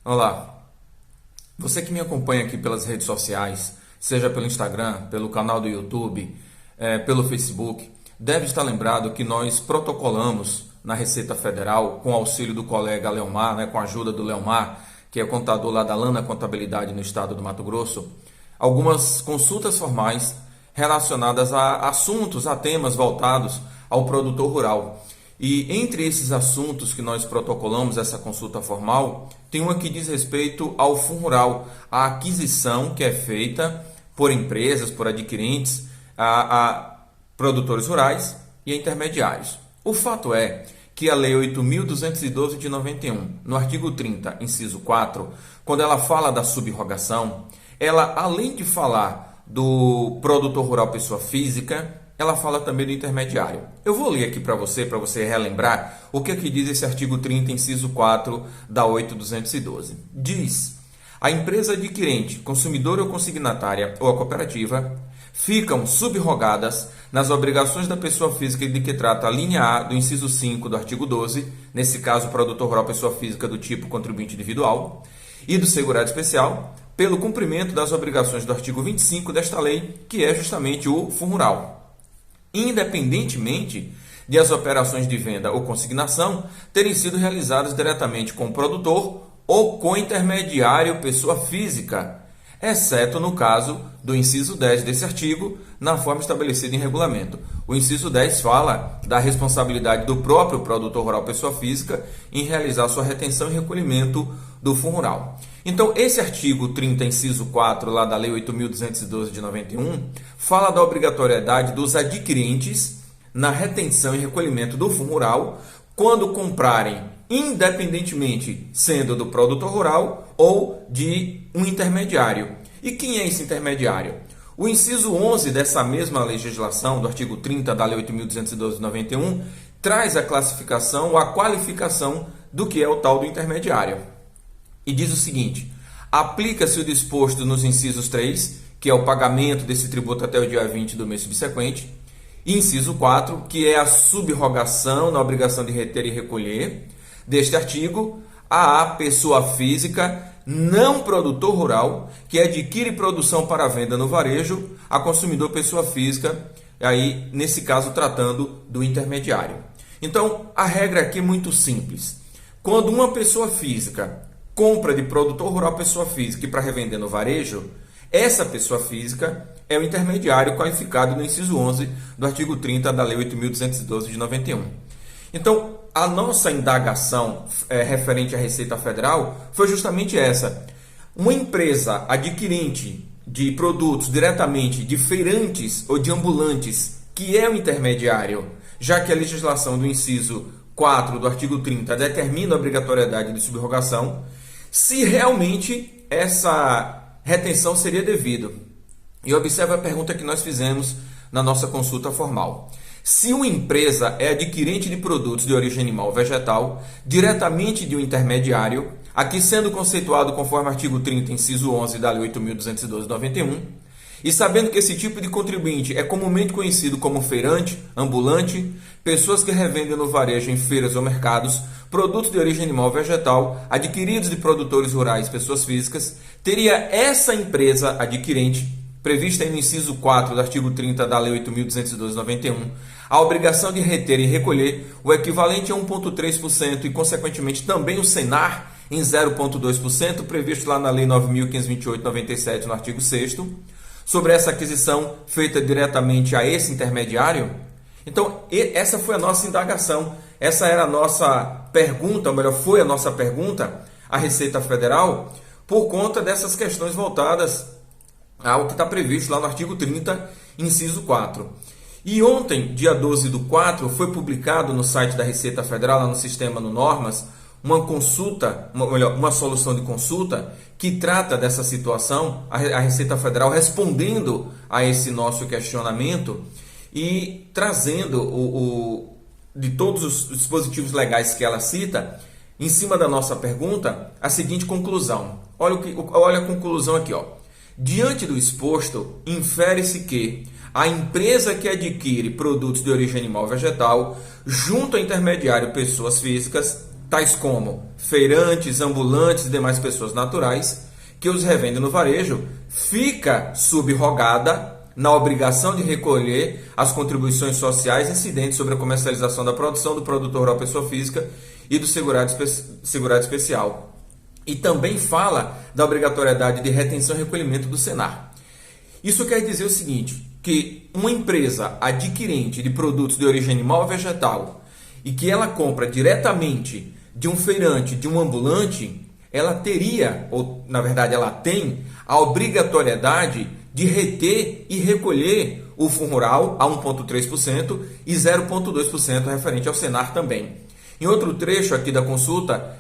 Olá, você que me acompanha aqui pelas redes sociais, seja pelo Instagram, pelo canal do YouTube, pelo Facebook, deve estar lembrado que nós protocolamos na Receita Federal, com auxílio do colega Leomar, com a ajuda do Leomar, que é contador lá da Lana Contabilidade no estado do Mato Grosso, algumas consultas formais relacionadas a assuntos, a temas voltados ao produtor rural. E entre esses assuntos que nós protocolamos, essa consulta formal, tem uma que diz respeito ao Fundo Rural, a aquisição que é feita por empresas, por adquirentes, a produtores rurais e a intermediários. O fato é que a Lei 8.212 de 91, no artigo 30, inciso 4, quando ela fala da subrogação, ela, além de falar do produtor rural pessoa física, ela fala também do intermediário. Eu vou ler aqui para você relembrar o que diz esse artigo 30, inciso 4 da 8.212. Diz: a empresa adquirente, consumidora ou consignatária ou a cooperativa ficam subrogadas nas obrigações da pessoa física de que trata a linha A do inciso 5 do artigo 12, nesse caso, produtor rural pessoa física do tipo contribuinte individual, e do segurado especial, pelo cumprimento das obrigações do artigo 25 desta lei, que é justamente o Fundo Rural, independentemente de as operações de venda ou consignação terem sido realizadas diretamente com o produtor ou com intermediário pessoa física, exceto no caso do inciso 10 desse artigo, na forma estabelecida em regulamento. O inciso 10 fala da responsabilidade do próprio produtor rural pessoa física em realizar sua retenção e recolhimento do Fundo Rural. Então, esse artigo 30, inciso 4, lá da Lei 8.212 de 91, fala da obrigatoriedade dos adquirentes na retenção e recolhimento do Fundo Rural quando comprarem, independentemente sendo do produtor rural ou de um intermediário. E quem é esse intermediário? O inciso 11 dessa mesma legislação, do artigo 30 da Lei 8.212 de 91, traz a classificação ou a qualificação do que é o tal do intermediário. E diz o seguinte: aplica-se o disposto nos incisos 3, que é o pagamento desse tributo até o dia 20 do mês subsequente, e inciso 4, que é a subrogação na obrigação de reter e recolher deste artigo, a pessoa física não produtor rural que adquire produção para venda no varejo a consumidor pessoa física, aí nesse caso tratando do intermediário. Então, a regra aqui é muito simples. Quando uma pessoa física compra de produtor rural pessoa física e para revender no varejo, essa pessoa física é o intermediário qualificado no inciso 11 do artigo 30 da Lei 8.212 de 91. Então, a nossa indagação referente à Receita Federal foi justamente essa. Uma empresa adquirente de produtos diretamente de feirantes ou de ambulantes, que é o intermediário, já que a legislação do inciso 4 do artigo 30 determina a obrigatoriedade de subrogação, se realmente essa retenção seria devida. E observe a pergunta que nós fizemos na nossa consulta formal. Se uma empresa é adquirente de produtos de origem animal ou vegetal, diretamente de um intermediário, aqui sendo conceituado conforme artigo 30, inciso 11 da Lei 8.212 de 91, e sabendo que esse tipo de contribuinte é comumente conhecido como feirante, ambulante, pessoas que revendem no varejo em feiras ou mercados produtos de origem animal ou vegetal adquiridos de produtores rurais, pessoas físicas, teria essa empresa adquirente, prevista no inciso 4 do artigo 30 da Lei 8.212 de 91, a obrigação de reter e recolher o equivalente a 1,3% e, consequentemente, também o Senar em 0,2%, previsto lá na Lei 9.528 de 97, no artigo 6º, sobre essa aquisição feita diretamente a esse intermediário. Então, essa foi a nossa indagação, essa era a nossa pergunta, ou melhor, foi a nossa pergunta à Receita Federal, por conta dessas questões voltadas ao que está previsto lá no artigo 30, inciso 4. E ontem, dia 12/4, foi publicado no site da Receita Federal, lá no sistema no Normas, uma consulta, uma solução de consulta que trata dessa situação, a Receita Federal respondendo a esse nosso questionamento e trazendo de todos os dispositivos legais que ela cita, em cima da nossa pergunta, a seguinte conclusão. Olha a conclusão aqui, ó. Diante do exposto, infere-se que a empresa que adquire produtos de origem animal ou vegetal, junto ao intermediário pessoas físicas, tais como feirantes, ambulantes e demais pessoas naturais, que os revendem no varejo, fica subrogada na obrigação de recolher as contribuições sociais incidentes sobre a comercialização da produção do produtor rural pessoa física e do segurado especial. E também fala da obrigatoriedade de retenção e recolhimento do Senar. Isso quer dizer o seguinte, que uma empresa adquirente de produtos de origem animal ou vegetal e que ela compra diretamente de um feirante, de um ambulante, ela teria, ou na verdade ela tem, a obrigatoriedade de reter e recolher o fundo rural a 1,3% e 0,2% referente ao Senar também. Em outro trecho aqui da consulta,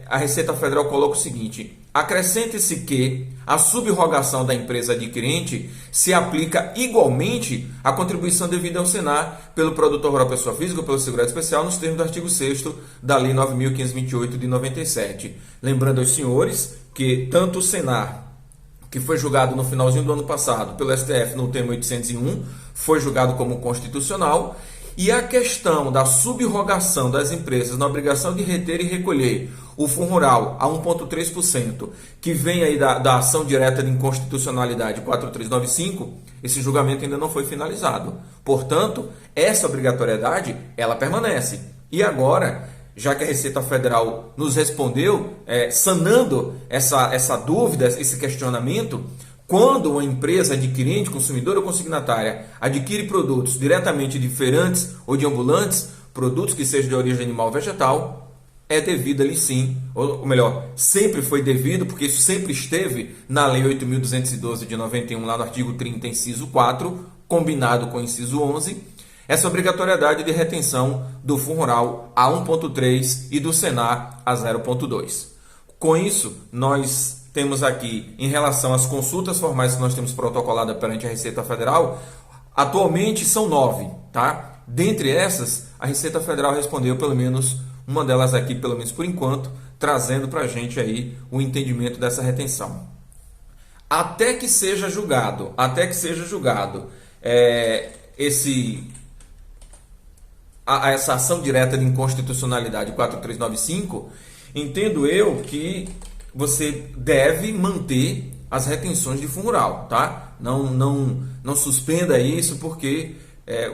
a Receita Federal coloca o seguinte: acrescente-se que a subrogação da empresa adquirente se aplica igualmente à contribuição devida ao Senar pelo produtor rural pessoa física ou pelo segurado especial nos termos do artigo 6º da Lei 9.528 de 97. Lembrando aos senhores que tanto o Senar, que foi julgado no finalzinho do ano passado pelo STF no termo 801, foi julgado como constitucional, e a questão da subrogação das empresas na obrigação de reter e recolher o fundo rural a 1,3%, que vem aí da ação direta de inconstitucionalidade 4395, esse julgamento ainda não foi finalizado. Portanto, essa obrigatoriedade, ela permanece. E agora, já que a Receita Federal nos respondeu, sanando essa dúvida, esse questionamento, quando uma empresa adquirente, consumidora ou consignatária adquire produtos diretamente de feirantes ou de ambulantes, produtos que sejam de origem animal ou vegetal, é devido ali sim, ou melhor, sempre foi devido, porque isso sempre esteve na Lei 8.212 de 91, lá no artigo 30, inciso 4, combinado com o inciso 11, essa obrigatoriedade de retenção do fundo rural a 1,3% e do Senar a 0,2%. Com isso, nós temos aqui, em relação às consultas formais que nós temos protocolada perante a Receita Federal, atualmente são 9, tá? Dentre essas, a Receita Federal respondeu pelo menos uma delas aqui, pelo menos por enquanto, trazendo para a gente aí o entendimento dessa retenção. Até que seja julgado essa ação direta de inconstitucionalidade 4395, entendo eu que você deve manter as retenções de fundo rural, tá? Não suspenda isso, porque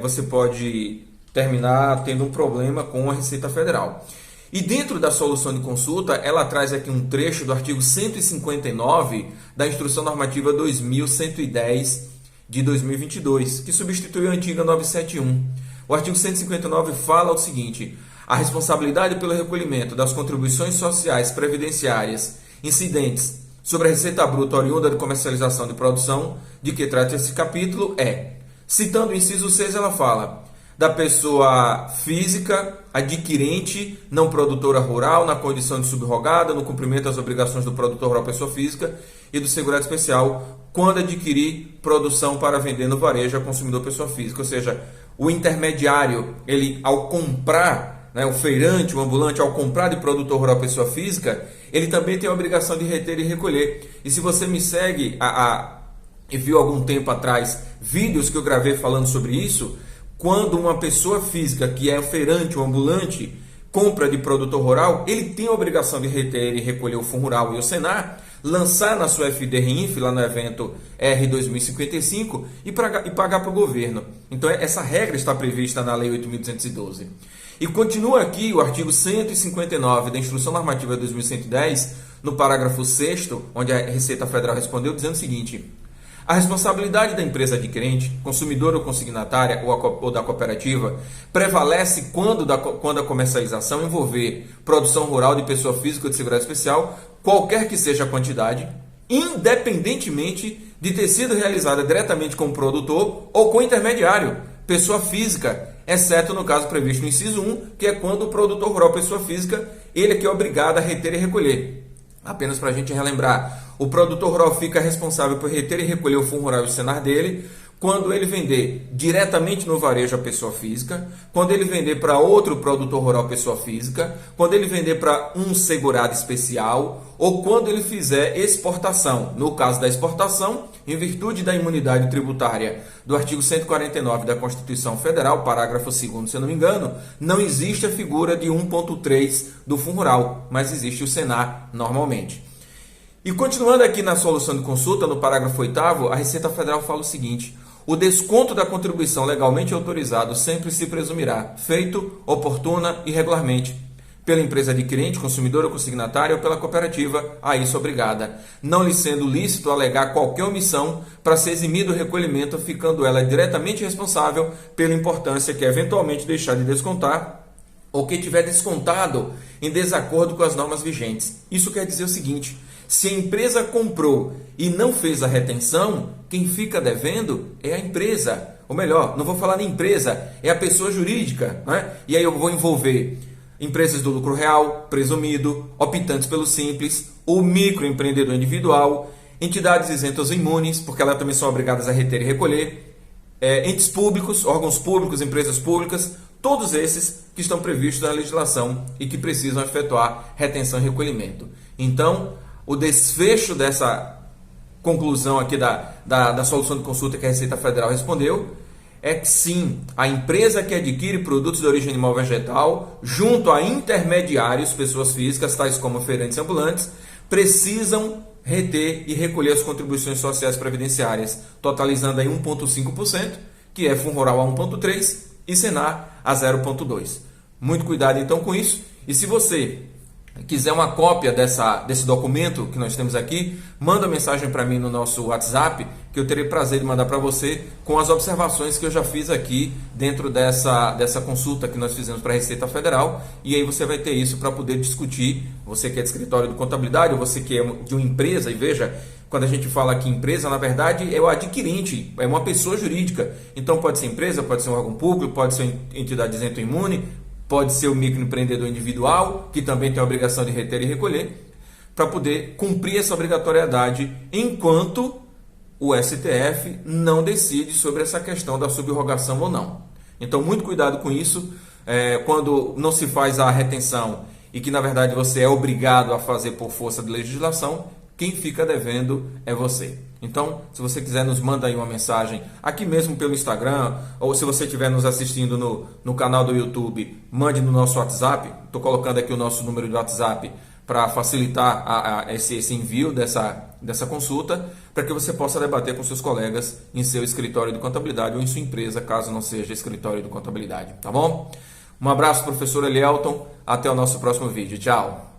você pode terminar tendo um problema com a Receita Federal. E dentro da solução de consulta, ela traz aqui um trecho do artigo 159 da Instrução Normativa 2110 de 2022, que substituiu a antiga 971. O artigo 159 fala o seguinte: a responsabilidade pelo recolhimento das contribuições sociais previdenciárias incidentes sobre a receita bruta oriunda de comercialização de produção de que trata esse capítulo citando o inciso 6, ela fala da pessoa física adquirente não produtora rural na condição de subrogada no cumprimento das obrigações do produtor rural pessoa física e do segurado especial quando adquirir produção para vender no varejo a consumidor pessoa física. Ou seja, o intermediário, ele ao comprar, o feirante, o ambulante, ao comprar de produtor rural pessoa física, ele também tem a obrigação de reter e recolher. E se você me segue e viu algum tempo atrás vídeos que eu gravei falando sobre isso, quando uma pessoa física que é feirante ou ambulante compra de produtor rural, ele tem a obrigação de reter e recolher o fundo rural e o Senar, lançar na sua FDRINF, lá no evento R2055, e pagar para o governo. Então essa regra está prevista na Lei 8.212. E continua aqui o artigo 159 da Instrução Normativa 2110, no parágrafo 6º, onde a Receita Federal respondeu, dizendo o seguinte: a responsabilidade da empresa adquirente, consumidora ou consignatária ou da cooperativa, prevalece quando a comercialização envolver produção rural de pessoa física ou de segurado especial, qualquer que seja a quantidade, independentemente de ter sido realizada diretamente com o produtor ou com o intermediário, pessoa física, exceto no caso previsto no inciso 1, que é quando o produtor rural, pessoa física, ele é que é obrigado a reter e recolher. Apenas para a gente relembrar, o produtor rural fica responsável por reter e recolher o fundo rural e o Senar dele quando ele vender diretamente no varejo a pessoa física, quando ele vender para outro produtor rural pessoa física, quando ele vender para um segurado especial ou quando ele fizer exportação. No caso da exportação, em virtude da imunidade tributária do artigo 149 da Constituição Federal, parágrafo 2º, se eu não me engano, não existe a figura de 1.3 do Fundo Rural, mas existe o Senar normalmente. E continuando aqui na solução de consulta, no parágrafo 8º, a Receita Federal fala o seguinte: o desconto da contribuição legalmente autorizado sempre se presumirá feito, oportuna e regularmente, pela empresa adquirente, consumidora ou consignatária ou pela cooperativa a isso obrigada, não lhe sendo lícito alegar qualquer omissão para ser eximido o recolhimento, ficando ela diretamente responsável pela importância que eventualmente deixar de descontar ou que tiver descontado em desacordo com as normas vigentes. Isso quer dizer o seguinte: se a empresa comprou e não fez a retenção, quem fica devendo é a empresa. Ou melhor, não vou falar nem empresa, é a pessoa jurídica, né? E aí eu vou envolver empresas do lucro real, presumido, optantes pelo simples, o microempreendedor individual, entidades isentas ou imunes, porque elas também são obrigadas a reter e recolher, entes públicos, órgãos públicos, empresas públicas, todos esses que estão previstos na legislação e que precisam efetuar retenção e recolhimento. Então, o desfecho dessa conclusão aqui da solução de consulta que a Receita Federal respondeu é que sim, a empresa que adquire produtos de origem animal vegetal, junto a intermediários, pessoas físicas, tais como feirantes ambulantes, precisam reter e recolher as contribuições sociais previdenciárias, totalizando aí 1,5%, que é Fundo Rural a 1,3% e Senar a 0,2%. Muito cuidado então com isso. E se você quiser uma cópia desse documento que nós temos aqui, manda mensagem para mim no nosso WhatsApp, que eu terei prazer de mandar para você com as observações que eu já fiz aqui dentro dessa consulta que nós fizemos para a Receita Federal. E aí você vai ter isso para poder discutir, você que é de escritório de contabilidade ou você que é de uma empresa. E veja, quando a gente fala aqui empresa, na verdade é o adquirente, é uma pessoa jurídica. Então pode ser empresa, pode ser um órgão público, pode ser uma entidade isenta ou imune, pode ser o microempreendedor individual, que também tem a obrigação de reter e recolher, para poder cumprir essa obrigatoriedade enquanto o STF não decide sobre essa questão da subrogação ou não. Então, muito cuidado com isso. Quando não se faz a retenção e que, na verdade, você é obrigado a fazer por força de legislação, quem fica devendo é você. Então, se você quiser, nos manda aí uma mensagem aqui mesmo pelo Instagram, ou se você estiver nos assistindo no canal do YouTube, mande no nosso WhatsApp. Estou colocando aqui o nosso número de WhatsApp para facilitar esse envio dessa consulta, para que você possa debater com seus colegas em seu escritório de contabilidade ou em sua empresa, caso não seja escritório de contabilidade. Tá bom? Um abraço, professor Elielton. Até o nosso próximo vídeo. Tchau!